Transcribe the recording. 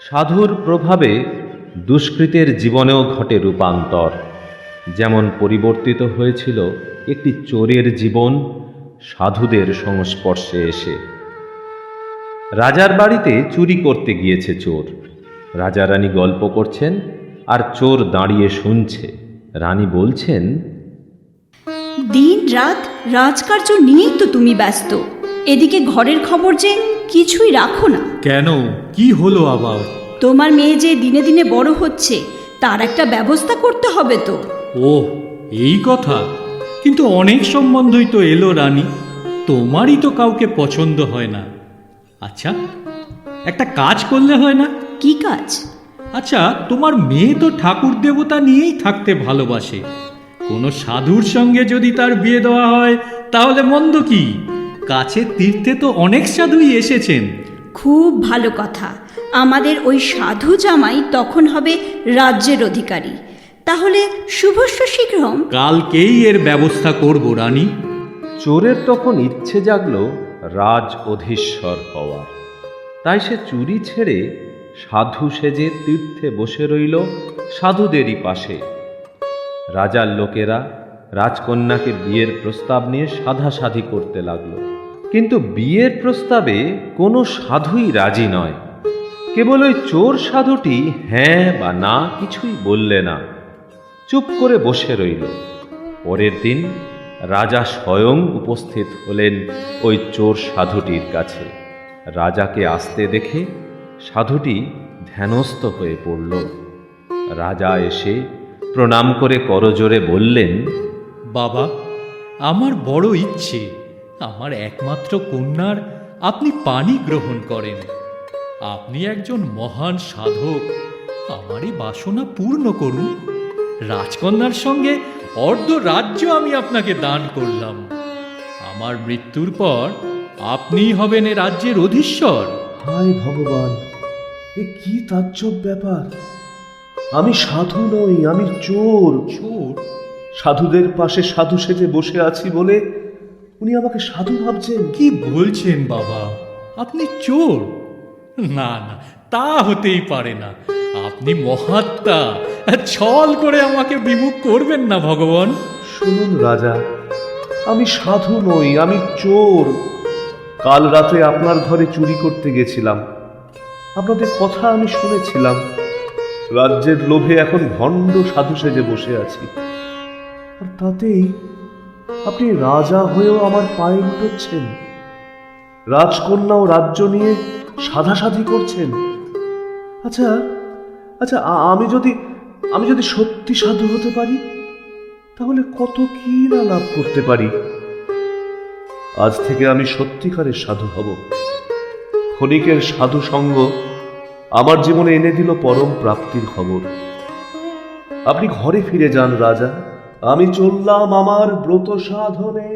সাধুর প্রভাবে দুষ্কৃতের জীবনেও ঘটে রূপান্তর। যেমন পরিবর্তিত হয়েছিল একটি চোরের জীবন সাধুদের সংস্পর্শে এসে। রাজার বাড়িতে চুরি করতে গিয়েছে চোর। রাজা রানী গল্প করছেন আর চোর দাঁড়িয়ে শুনছে। রানী বলছেন, দিন রাত রাজকার্য নিয়েই তো তুমি ব্যস্ত, এদিকে ঘরের খবর যে কিছুই রাখো না। কেন, কি হলো আবার? তোমার মেয়ে যে দিনে দিনে বড় হচ্ছে, তার একটা ব্যবস্থা করতে হবে তো। ও, এই কথা। কিন্তু অনেক সম্বন্ধই তো এলো রানী, তোমারই তো কাউকে পছন্দ হয় না। আচ্ছা, একটা কাজ করলে হয় না? কি কাজ? আচ্ছা, তোমার মেয়ে তো ঠাকুর দেবতা নিয়েই থাকতে ভালোবাসে। কোনো সাধুর সঙ্গে যদি তার বিয়ে দেওয়া হয় তাহলে মন্দ কি? কাছের তীর্থে তো অনেক সাধুই এসেছেন। খুব ভালো কথা। আমাদের ওই সাধু জামাই তখন হবে রাজ্যের অধিকারী। তাহলে শুভস্য শীঘ্রম। কালকেই এর ব্যবস্থা করব রানী। চোরের তখন ইচ্ছে জাগল রাজ অধীশ্বর হওয়ার। তাই সে চুরি ছেড়ে সাধু সেজে তীর্থে বসে রইল সাধুদেরই পাশে। রাজার লোকেরা রাজকন্যাকে বিয়ের প্রস্তাব নিয়ে সাধাসাধি করতে লাগলো। কিন্তু বিয়ের প্রস্তাবে কোনো সাধুই রাজি নয়। কেবল ওই চোর সাধুটি হ্যাঁ বা না কিছুই বললে না, চুপ করে বসে রইল। পরের দিন রাজা স্বয়ং উপস্থিত হলেন ওই চোর সাধুটির কাছে। রাজাকে আসতে দেখে সাধুটি ধ্যানস্থ হয়ে পড়ল। রাজা এসে প্রণাম করে করজোড়ে বললেন, বাবা, আমার বড় ইচ্ছে আমার একমাত্র কন্যার আপনি পানি গ্রহণ করেন। আপনি একজন মহান সাধক, আমারই বাসনা পূর্ণ করুন। রাজকন্যার সঙ্গে অর্ধ রাজ্য আমি আপনাকে দান করলাম। আমার মৃত্যুর পর আপনিই হবেন এ রাজ্যের অধীশ্বর। হায় ভগবান, এ কি তাজ্জব ব্যাপার! আমি সাধু নই, আমি চোর। চোর? সাধুদের পাশে সাধু সেজে বসে আছি বলে উনি আমাকে সাধু ভাবছেন? কি বলছেন বাবা, আপনি চোর? না না, তা হতেই পারে না। আপনি মহাত্মা, ছল করে আমাকে বিমুখ করবেন না ভগবান। শুনুন রাজা, আমি সাধু নই, আমি চোর। কাল রাতে আপনার ঘরে চুরি করতে গেছিলাম। আপনাদের কথা আমি শুনেছিলাম। রাজ্যের লোভে এখন ভণ্ড সাধু সেজে বসে আছি। আর তাতেই আপনি রাজা হয়েও আমার পায়ে লুটোচ্ছেন। রাজকন্যা ও রাজ্য নিয়ে সাধাসাধি করছেন। আচ্ছা আচ্ছা, আমি যদি সত্যি সাধু হতে পারি তাহলে কত কি না লাভ করতে পারি। আজ থেকে আমি সত্যিকারের সাধু হব। ক্ষণিকের সাধু সঙ্গ আমার জীবনে এনে দিল পরম প্রাপ্তির খবর। আপনি ঘরে ফিরে যান রাজা, আমি চললাম আমার ব্রত সাধনে।